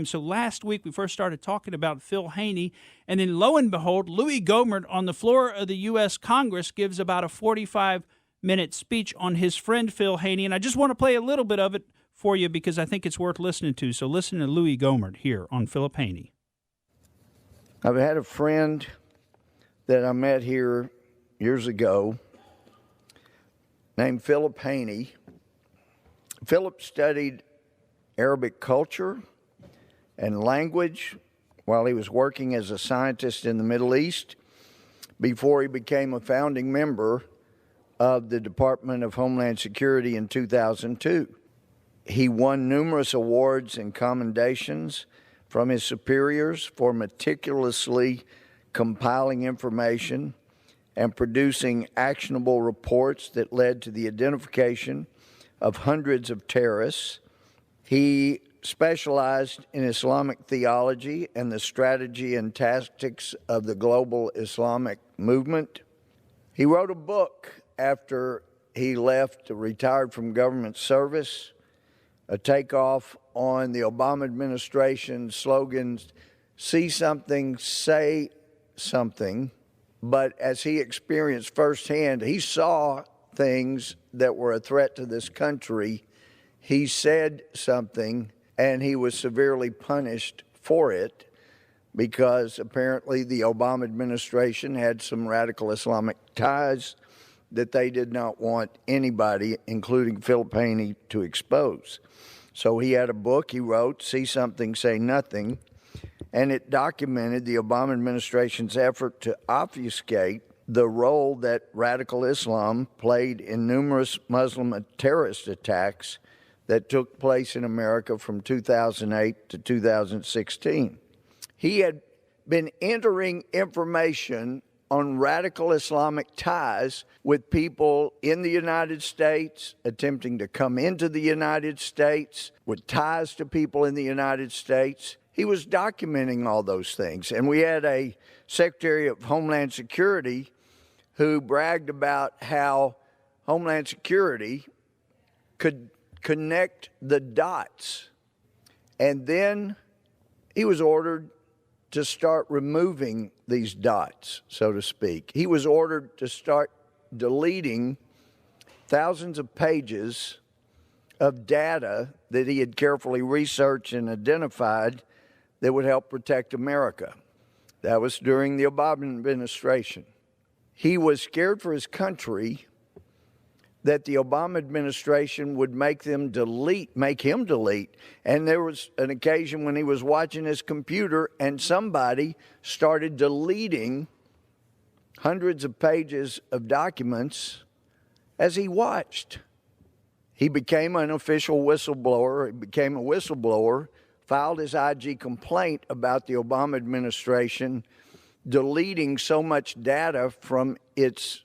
So last week we first started talking about Phil Haney, and then lo and behold, Louie Gohmert on the floor of the U.S. Congress gives about a 45-minute speech on his friend Phil Haney, and I just want to play a little bit of it for you because I think it's worth listening to. So listen to Louie Gohmert here on Phillip Haney. I've had a friend that I met here years ago named Phillip Haney. Phillip studied Arabic culture and language while he was working as a scientist in the Middle East before he became a founding member of the Department of Homeland Security in 2002. He won numerous awards and commendations from his superiors for meticulously compiling information and producing actionable reports that led to the identification of hundreds of terrorists. He specialized in Islamic theology and the strategy and tactics of the global Islamic movement. He wrote a book after he retired from government service, a takeoff on the Obama administration's slogans, see something, say something. But as he experienced firsthand, he saw things that were a threat to this country. He said something, and he was severely punished for it because apparently the Obama administration had some radical Islamic ties that they did not want anybody, including Phillip Haney, to expose. So he had a book he wrote, See Something, Say Nothing, and it documented the Obama administration's effort to obfuscate the role that radical Islam played in numerous Muslim terrorist attacks that took place in America from 2008 to 2016. He had been entering information on radical Islamic ties with people in the United States, attempting to come into the United States, with ties to people in the United States. He was documenting all those things. And we had a Secretary of Homeland Security who bragged about how Homeland Security could connect the dots. And then he was ordered to start removing these dots, so to speak. He was ordered to start deleting thousands of pages of data that he had carefully researched and identified that would help protect America. That was during the Obama administration. He was scared for his country that the Obama administration would make him delete. And there was an occasion when he was watching his computer and somebody started deleting hundreds of pages of documents as he watched. He became an official whistleblower. He became a whistleblower, filed his IG complaint about the Obama administration deleting so much data from its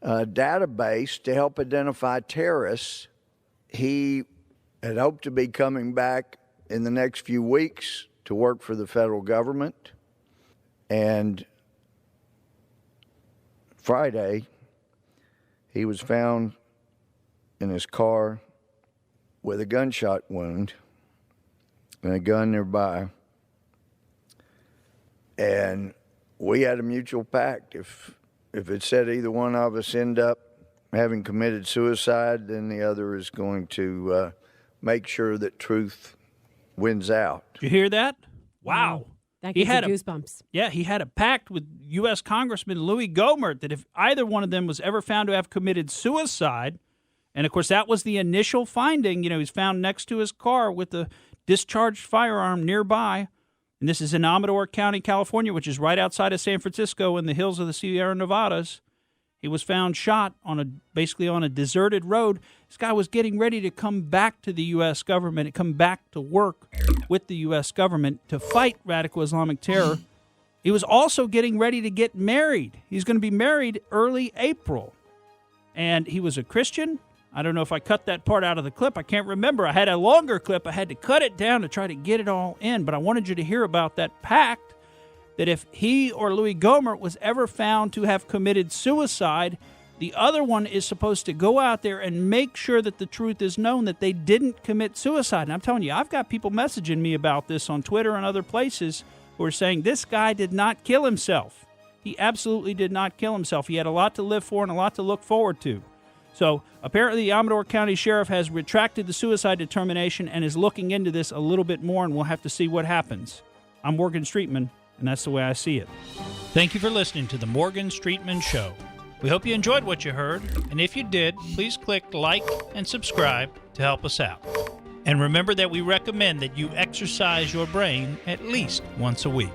database to help identify terrorists. He had hoped to be coming back in the next few weeks to work for the federal government. And Friday, he was found in his car with a gunshot wound and a gun nearby. And we had a mutual pact. If it said either one of us end up having committed suicide, then the other is going to make sure that truth wins out. Did you hear that? Wow. That gives you goosebumps. He had a pact with U.S. Congressman Louie Gohmert that if either one of them was ever found to have committed suicide, and of course that was the initial finding, he was found next to his car with a discharged firearm nearby. And this is in Amador County, California, which is right outside of San Francisco in the hills of the Sierra Nevadas. He was found shot basically on a deserted road. This guy was getting ready to come back to the U.S. government and come back to work with the U.S. government to fight radical Islamic terror. He was also getting ready to get married. He's going to be married early April. And he was a Christian. I don't know if I cut that part out of the clip. I can't remember. I had a longer clip. I had to cut it down to try to get it all in. But I wanted you to hear about that pact that if he or Louie Gohmert was ever found to have committed suicide, The other one is supposed to go out there and make sure that the truth is known, that they didn't commit suicide. And I'm telling you, I've got people messaging me about this on Twitter and other places who are saying this guy did not kill himself. He absolutely did not kill himself. He had a lot to live for and a lot to look forward to. So apparently the Amador County Sheriff has retracted the suicide determination and is looking into this a little bit more, and we'll have to see what happens. I'm Morgan Streetman, and that's the way I see it. Thank you for listening to the Morgan Streetman Show. We hope you enjoyed what you heard, and if you did, please click like and subscribe to help us out. And remember that we recommend that you exercise your brain at least once a week.